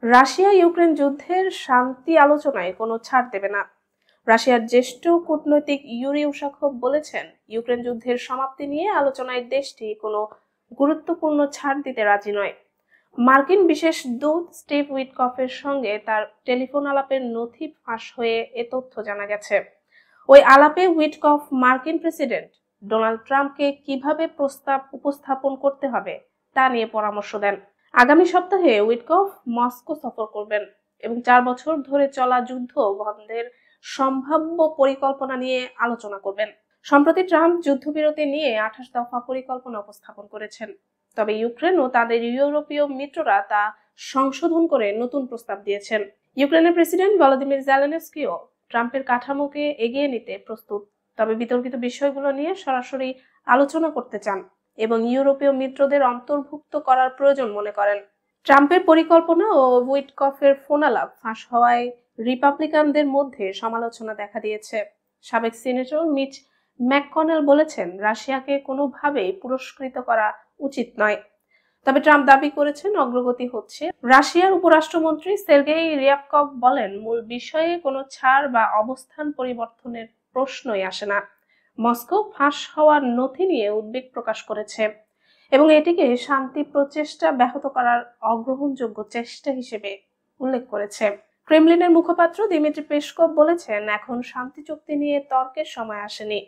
Russia Ukraine যুদ্ধের শান্তি আলোচনায় কোনো ছাড় দেবে না। রাশিয়ার জ্যেষ্ঠ কূটনৈতিক ইউরি উশাকোভ বলেছেন, ইউক্রেন যুদ্ধের সমাপ্তি নিয়ে আলোচনায় দেশটি কোনো গুরুত্বপূর্ণ ছাড় দিতে রাজি নয়। মার্কিন বিশেষ দূত স্টিভ উইটকফের সঙ্গে তার টেলিফোন আলাপের নথি ফাঁস হয়ে এ তথ্য জানা গেছে। ওই আলাপে উইটকফ মার্কিন প্রেসিডেন্ট ডোনাল্ড ট্রাম্পকে কিভাবে প্রস্তাব উপস্থাপন করতে হবে তা নিয়ে পরামর্শ দেন। আগামী সপ্তাহে উইটকফ মস্কো সফর করবেন এবং 4 বছর ধরে চলা যুদ্ধ বন্ধের সম্ভাব্য পরিকল্পনা নিয়ে আলোচনা করবেন। সম্প্রতি ট্রাম্প যুদ্ধবিরতি নিয়ে 28 দফা পরিকল্পনা উপস্থাপন করেছেন, তবে ইউক্রেন ও তাদের ইউরোপীয় মিত্ররা তা সংশোধন করে নতুন প্রস্তাব দিয়েছেন। ইউক্রেনের প্রেসিডেন্ট ভলোদিমির জেলেনস্কিও ট্রাম্পের কাঠামোকে এগিয়ে নিতে প্রস্তুত, তবে বিতর্কিত বিষয়গুলো নিয়ে সরাসরি আলোচনা করতে চান এবং ইউরোপীয় মিত্রদের অন্তর্ভুক্ত করার প্রয়োজন মনে করেন। ট্রাম্পের পরিকল্পনা ও উইটকফের ফোনালাপ ফাঁস হওয়ায় রিপাবলিকানদের মধ্যে সমালোচনা দেখা দিয়েছে। সাবেক সিনেটর মিচ ম্যাককনেল বলেছেন, রাশিয়াকে কোনোভাবেই পুরস্কৃত করা উচিত নয়। তবে ট্রাম্প দাবি করেছেন অগ্রগতি হচ্ছে। রাশিয়ার উপরাষ্ট্রমন্ত্রী সের্গেই রিয়াবকভ বলেন, মূল বিষয়ে কোনো ছাড় বা অবস্থান পরিবর্তনের প্রশ্নই আসে না। মস্কো ফাঁস হওয়ার নথি নিয়ে উদ্বেগ প্রকাশ করেছে এবং এটিকে শান্তি প্রচেষ্টা ব্যাহত করার অগ্রহণযোগ্য চেষ্টা হিসেবে উল্লেখ করেছে। ক্রেমলিনের মুখপাত্র দিমিত্রি পেসকভ বলেছেন, এখন শান্তি চুক্তি নিয়ে তর্কের সময় আসেনি।